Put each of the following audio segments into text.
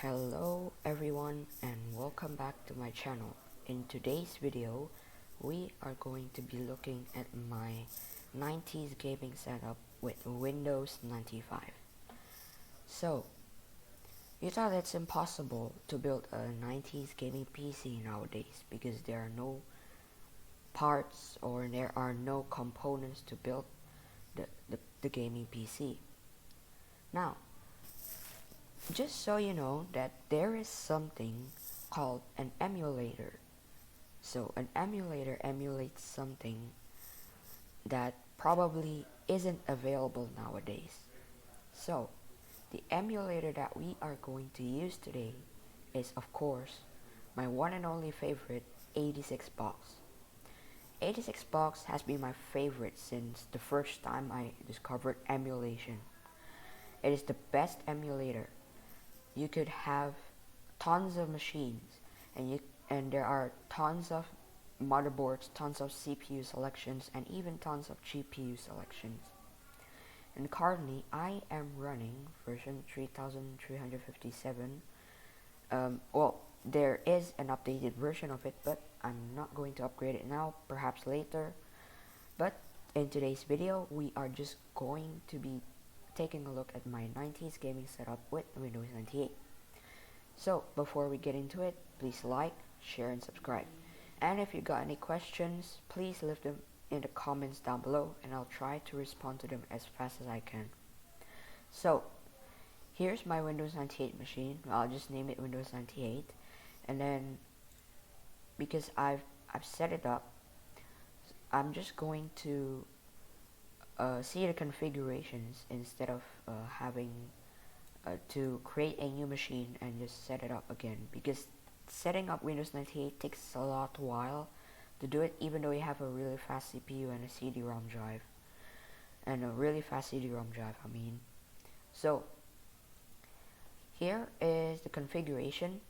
Hello everyone and welcome back to my channel. In today's video, we are going to be looking at my 90s gaming setup with Windows 95. So, you thought it's impossible to build a 90s gaming PC nowadays because there are no parts or there are no components to build the gaming PC. Now, just so you know that there is something called an emulator. So an emulator emulates something that probably isn't available nowadays. So the emulator that we are going to use today is, of course, my one and only favorite 86box. 86box has been my favorite since the first time I discovered emulation. It is the best emulator. You could have tons of machines and there are tons of motherboards, tons of CPU selections, and even tons of GPU selections. And currently I am running version 3357. Well, there is an updated version of it, but I'm not going to upgrade it now, perhaps later. But in today's video, we are just going to be taking a look at my 90s gaming setup with Windows 98. So before we get into it, please like, share, and subscribe. And if you got any questions, please leave them in the comments down below and I'll try to respond to them as fast as I can. So here's my Windows 98 machine. I'll just name it Windows 98, and then because I've set it up, I'm just going to see the configurations instead of having to create a new machine and just set it up again, because setting up Windows 98 takes a lot while to do it, even though you have a really fast CPU and a CD-ROM drive I mean. So here is the configuration.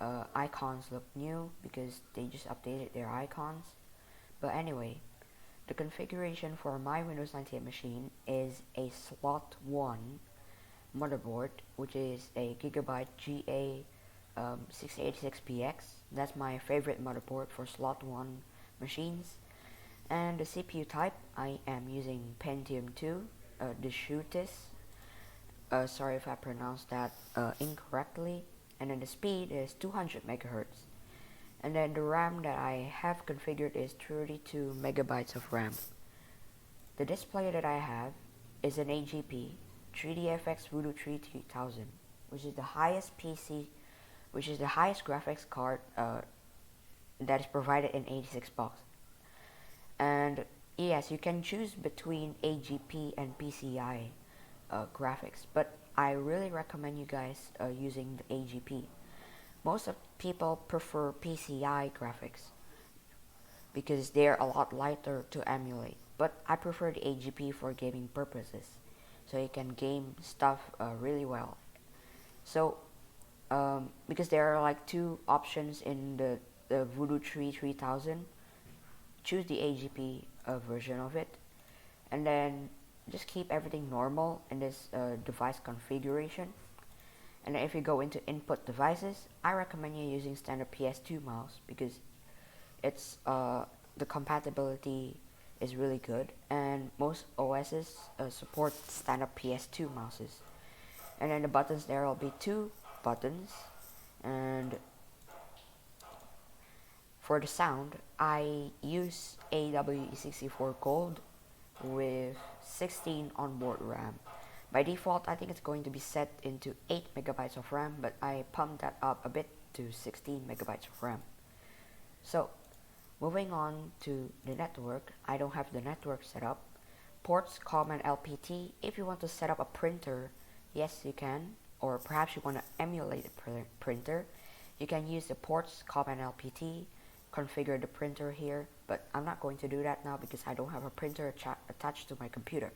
Icons look new because they just updated their icons, but anyway, the configuration for my Windows 98 machine is a slot 1 motherboard, which is a Gigabyte GA-686BX. That's my favorite motherboard for slot 1 machines. And the CPU type, I am using Pentium 2, Deschutes. Sorry if I pronounced that incorrectly. And then the speed is 200 megahertz. And then the RAM that I have configured is 32 megabytes of RAM. The display that I have is an AGP 3DFX Voodoo3 3000, which is the highest graphics card that is provided in 86box. And yes, you can choose between AGP and PCI graphics, but I really recommend you guys using the AGP. Most of people prefer PCI graphics because they're a lot lighter to emulate, but I prefer the AGP for gaming purposes, so you can game stuff really well. So because there are like two options in the Voodoo3 3000, choose the AGP version of it, and then just keep everything normal in this device configuration. And if you go into input devices, I recommend you using standard PS2 mouse because it's the compatibility is really good, and most OSs support standard PS2 mouses. And then the buttons, there will be two buttons, and for the sound, I use AWE64 Gold with 16 onboard RAM. By default, I think it's going to be set into 8 megabytes of RAM, but I pumped that up a bit to 16 megabytes of RAM. So, moving on to the network, I don't have the network set up. Ports, COM, and LPT. If you want to set up a printer, yes you can, or perhaps you want to emulate a printer, you can use the ports, COM, and LPT, configure the printer here, but I'm not going to do that now because I don't have a printer attached to my computer.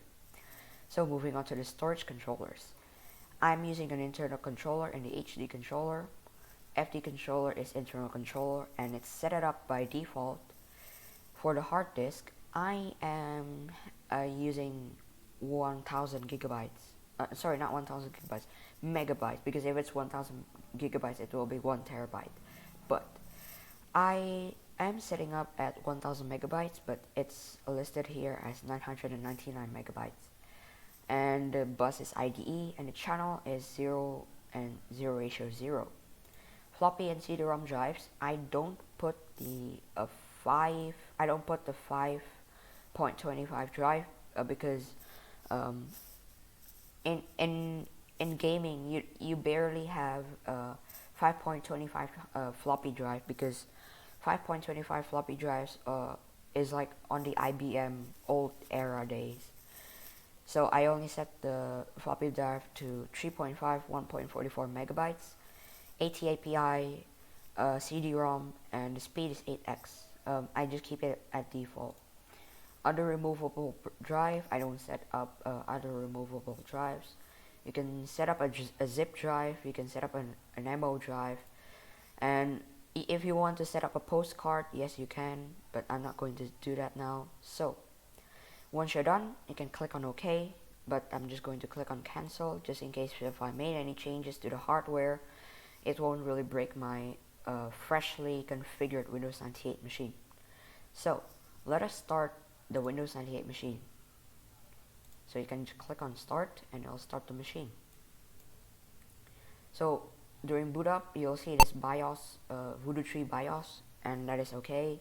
So moving on to the storage controllers. I'm using an internal controller and the HD controller. FD controller is internal controller and it's set it up by default. For the hard disk, I am using 1000 gigabytes sorry, not 1000 gigabytes, megabytes, because if it's 1000 gigabytes it will be 1 terabyte. But I am setting up at 1000 megabytes, but it's listed here as 999 megabytes. And the bus is IDE, and the channel is 0 and 0 ratio 0. Floppy and CD-ROM drives, I don't put the 5.25 drive because in gaming you barely have 5.25 floppy drive, because 5.25 floppy drives is like on the IBM old era days. So I only set the floppy drive to 3.5 1.44 megabytes, ATAPI, CD-ROM, and the speed is 8x. I just keep it at default. Other removable drive, I don't set up other removable drives. You can set up a zip drive, you can set up an MO drive, and if you want to set up a postcard, yes you can, but I'm not going to do that now. So once you're done, you can click on OK, but I'm just going to click on cancel, just in case if I made any changes to the hardware, it won't really break my freshly configured Windows 98 machine. So let us start the Windows 98 machine. So you can just click on start and it'll start the machine. So during boot up, you'll see this BIOS, Voodoo3 BIOS, and that is okay.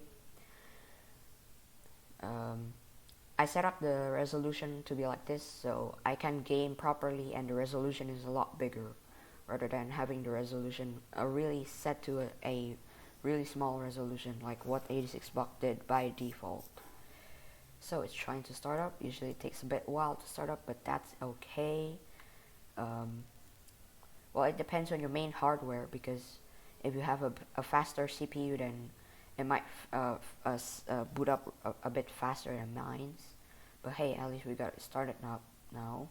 I set up the resolution to be like this so I can game properly, and the resolution is a lot bigger rather than having the resolution really set to a really small resolution like what 86BX did by default. So it's trying to start up. Usually it takes a bit while to start up, but that's okay. Well, it depends on your main hardware, because if you have a faster CPU, then it might boot up a bit faster than mine's. But hey, at least we got it started now.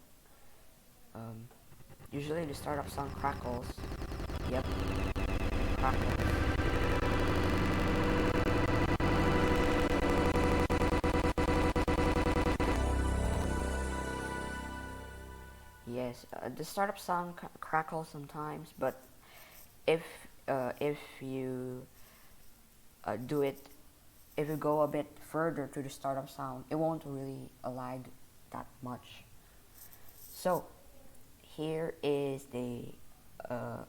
Usually the startup sound crackles. Yep, crackles. Yes, the startup sound crackles sometimes, but if you do it, if you go a bit further to the startup sound, it won't really lag that much. So here is the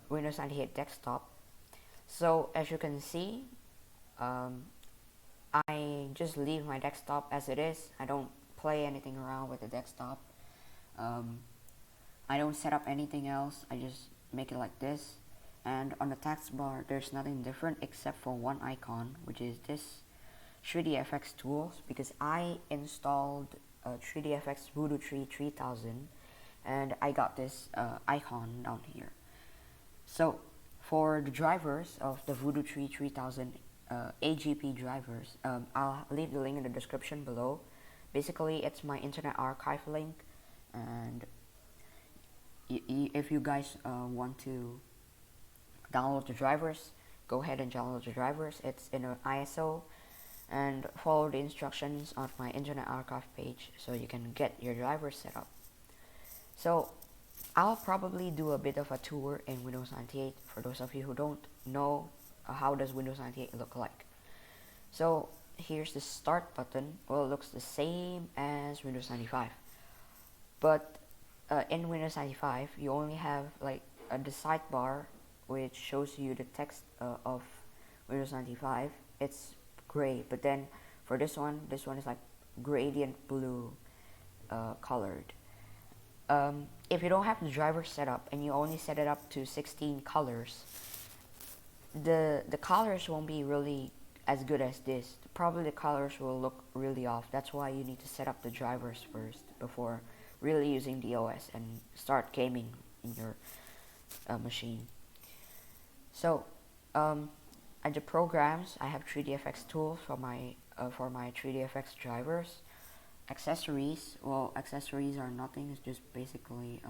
Windows 98 desktop. So as you can see, I just leave my desktop as it is. I don't play anything around with the desktop. I don't set up anything else. I just make it like this. And on the taskbar, there's nothing different except for one icon, which is this 3dfx tools, because I installed 3dfx Voodoo3 3000 and I got this icon down here. So for the drivers of the Voodoo3 3000 AGP drivers, I'll leave the link in the description below. Basically it's my Internet Archive link, and if you guys want to download the drivers, go ahead and download the drivers. It's in an ISO, and follow the instructions on my Internet Archive page so you can get your drivers set up. So I'll probably do a bit of a tour in Windows 98 for those of you who don't know how does Windows 98 look like. So here's the start button. Well, it looks the same as Windows 95, but in Windows 95 you only have like the sidebar, which shows you the text of Windows 95. It's gray, but then for this one is like gradient blue colored. If you don't have the driver set up and you only set it up to 16 colors, the colors won't be really as good as this. Probably the colors will look really off. That's why you need to set up the drivers first before really using the OS and start gaming in your machine. So at the programs, I have 3dfx tools for my 3dfx drivers. Accessories, well, accessories are nothing. It's just basically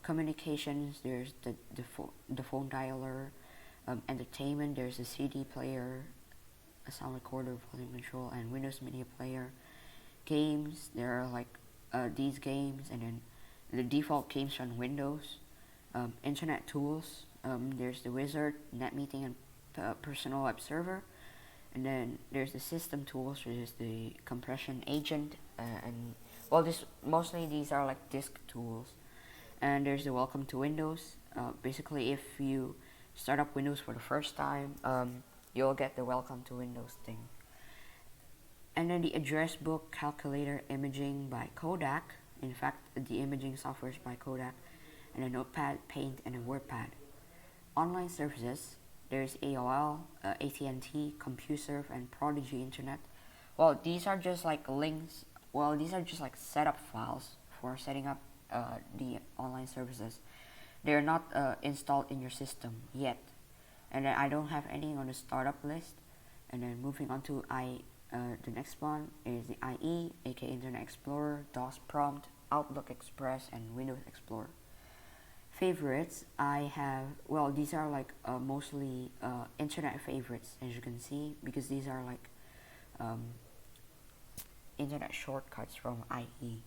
communications. There's the phone dialer. Entertainment, there's a CD player, a sound recorder, volume control, and Windows Media Player. Games, there are like these games, and then the default games on Windows. Internet tools, there's the wizard, net meeting, and personal web server. And then there's the system tools, which is the compression agent, and well, this mostly these are like disk tools. And there's the welcome to Windows. Basically, if you start up Windows for the first time, you'll get the welcome to Windows thing. And then the address book, calculator, imaging by Kodak. In fact, the imaging software is by Kodak. And a notepad, paint, and a WordPad. Online services, there's AOL, AT&T, CompuServe, and Prodigy Internet. Well, these are just like links. Well, these are just like setup files for setting up the online services. They're not installed in your system yet. And then I don't have any on the startup list. And then moving on to the next one is the IE, aka Internet Explorer, DOS Prompt, Outlook Express, and Windows Explorer. Favorites, I have, well, these are like mostly internet favorites, as you can see, because these are like internet shortcuts from IE.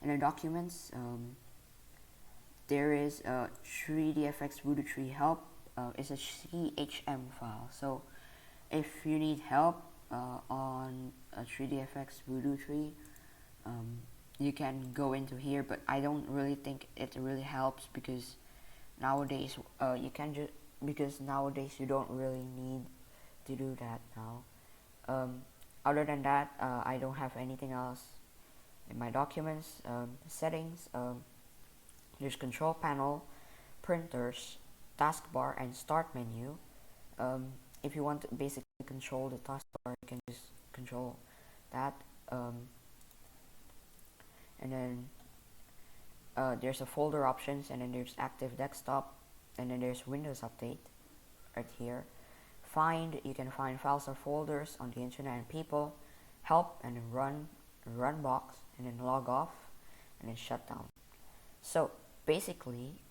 And the documents, there is 3DFX Voodoo3 help. It's a CHM file. So if you need help on 3DFX Voodoo3, you can go into here, but I don't really think it really helps because nowadays nowadays you don't really need to do that now. Other than that, I don't have anything else in my documents. Settings, there's control panel, printers, taskbar, and start menu. If you want to basically control the taskbar, you can just control that. And then there's a folder options, and then there's active desktop, and then there's Windows Update right here. Find, you can find files or folders on the internet and people. Help, and then run box, and then log off, and then shut down. So basically,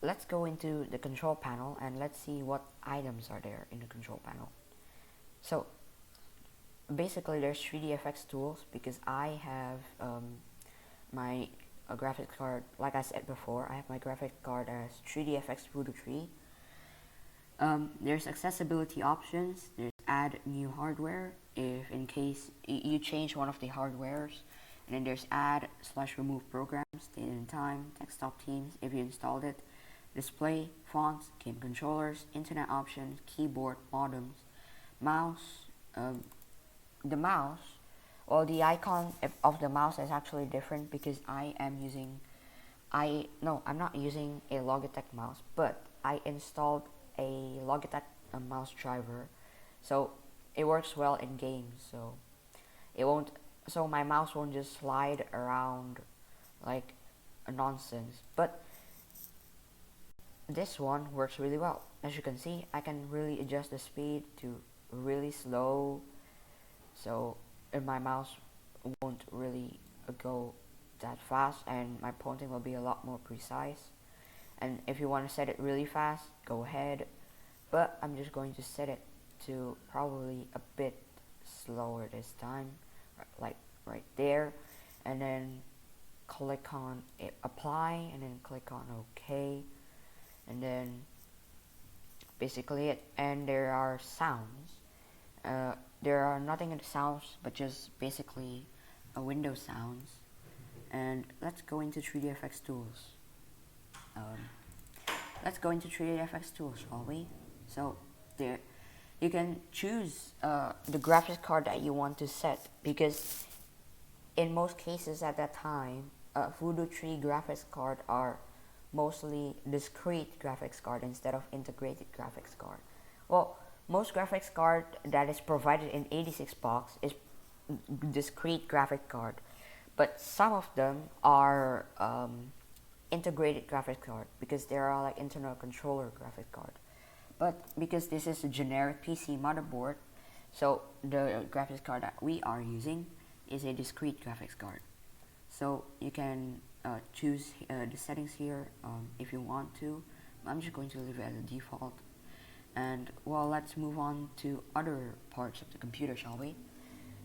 let's go into the control panel and let's see what items are there in the control panel. So basically there's 3DFX tools because I have my graphics card, like I said before, I have my graphics card as 3DFX Voodoo3. There's accessibility options, there's add new hardware if in case you change one of the hardwares, and then there's add/remove programs, date and time, desktop themes if you installed it, display, fonts, game controllers, internet options, keyboard, modems, mouse. The mouse, well, the icon of the mouse is actually different because I'm not using a Logitech mouse, but I installed a Logitech mouse driver, so it works well in games. So my mouse won't just slide around like a nonsense. But this one works really well. As you can see, I can really adjust the speed to really slow. So my mouse won't really go that fast, and my pointing will be a lot more precise. And if you want to set it really fast, go ahead, but I'm just going to set it to probably a bit slower this time, like right there, and then click on apply, and then click on OK, and then basically it. And there are sounds. There are nothing in the sounds, but just basically a Windows sounds. And let's go into 3DFX tools. Let's go into 3DFX tools, shall we? So there, you can choose the graphics card that you want to set, because in most cases at that time, Voodoo3 graphics card are mostly discrete graphics card instead of integrated graphics card. Well, most graphics card that is provided in 86 box is discrete graphic card, but some of them are integrated graphics card because they are like internal controller graphic card. But because this is a generic PC motherboard, so the graphics card that we are using is a discrete graphics card. So you can choose the settings here if you want to. I'm just going to leave it as a default. And well, let's move on to other parts of the computer, shall we?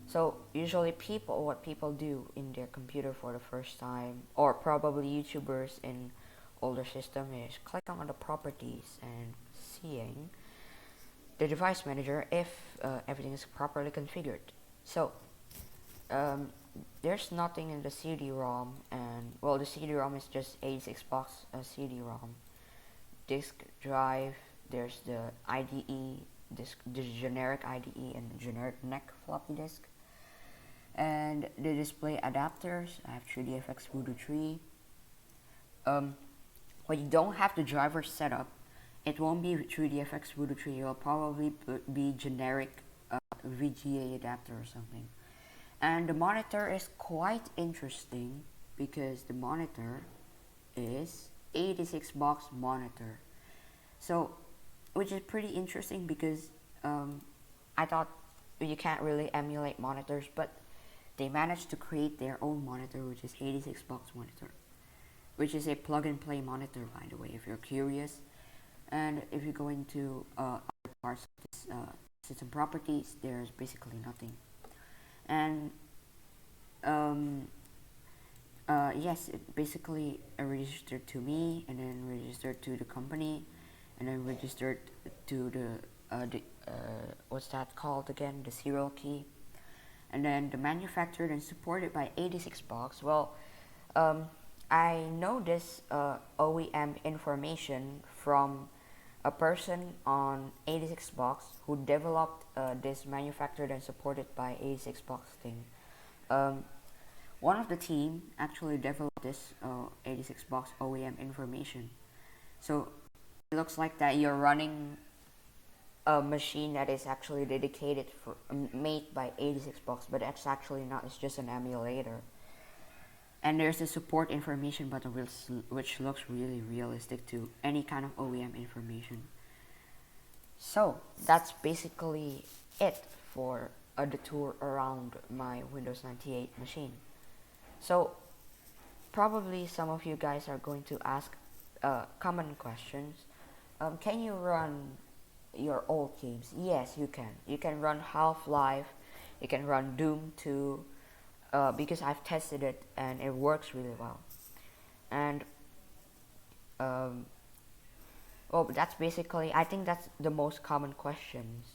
So usually what people do in their computer for the first time, or probably YouTubers in older system, is clicking on the properties and seeing the device manager if everything is properly configured. So um, there's nothing in the CD-ROM, and well, the CD-ROM is just 86 box CD-ROM. Disk drive, there's the IDE, the generic IDE and generic NEC floppy disk. And the display adapters, I have 3DFX Voodoo3. When you don't have the driver set up, it won't be 3DFX Voodoo3, it'll probably be generic VGA adapter or something. And the monitor is quite interesting because the monitor is 86 box monitor. So, which is pretty interesting because I thought you can't really emulate monitors, but they managed to create their own monitor, which is 86 box monitor, which is a plug and play monitor, by the way, if you're curious. And if you go into other parts of this system properties, there's basically nothing. And yes, it basically registered to me, and then registered to the company, and then registered to the what's that called again? The serial key. And then the manufactured and supported by 86 box. Well, I know this OEM information from a person on 86 box who developed this manufactured and supported by 86 box thing. One of the team actually developed this 86 box OEM information. So it looks like that you're running a machine that is actually dedicated for made by 86 box, but that's actually not. It's just an emulator. And there's the support information button, which looks really realistic to any kind of OEM information. So that's basically it for the tour around my Windows 98 machine. So probably some of you guys are going to ask common questions. Can you run your old games? Yes, you can. You can run Half-Life, you can run Doom 2, because I've tested it and it works really well. And well, that's basically, I think that's the most common questions.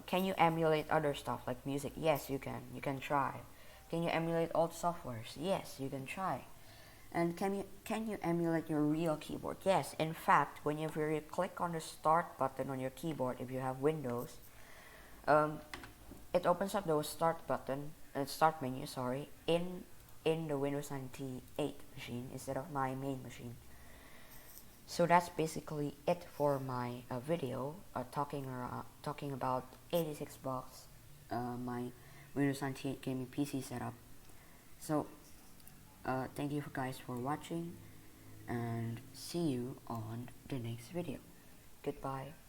Can you emulate other stuff like music? Yes, you can. You can try. Can you emulate old softwares? Yes, you can try. And can you emulate your real keyboard? Yes. In fact, whenever you click on the start button on your keyboard, if you have Windows, it opens up the start button, start menu, sorry, in the Windows 98 machine instead of my main machine. So that's basically it for my video talking about 86 box, my Windows 98 gaming PC setup. So thank you guys for watching, and see you on the next video. Goodbye.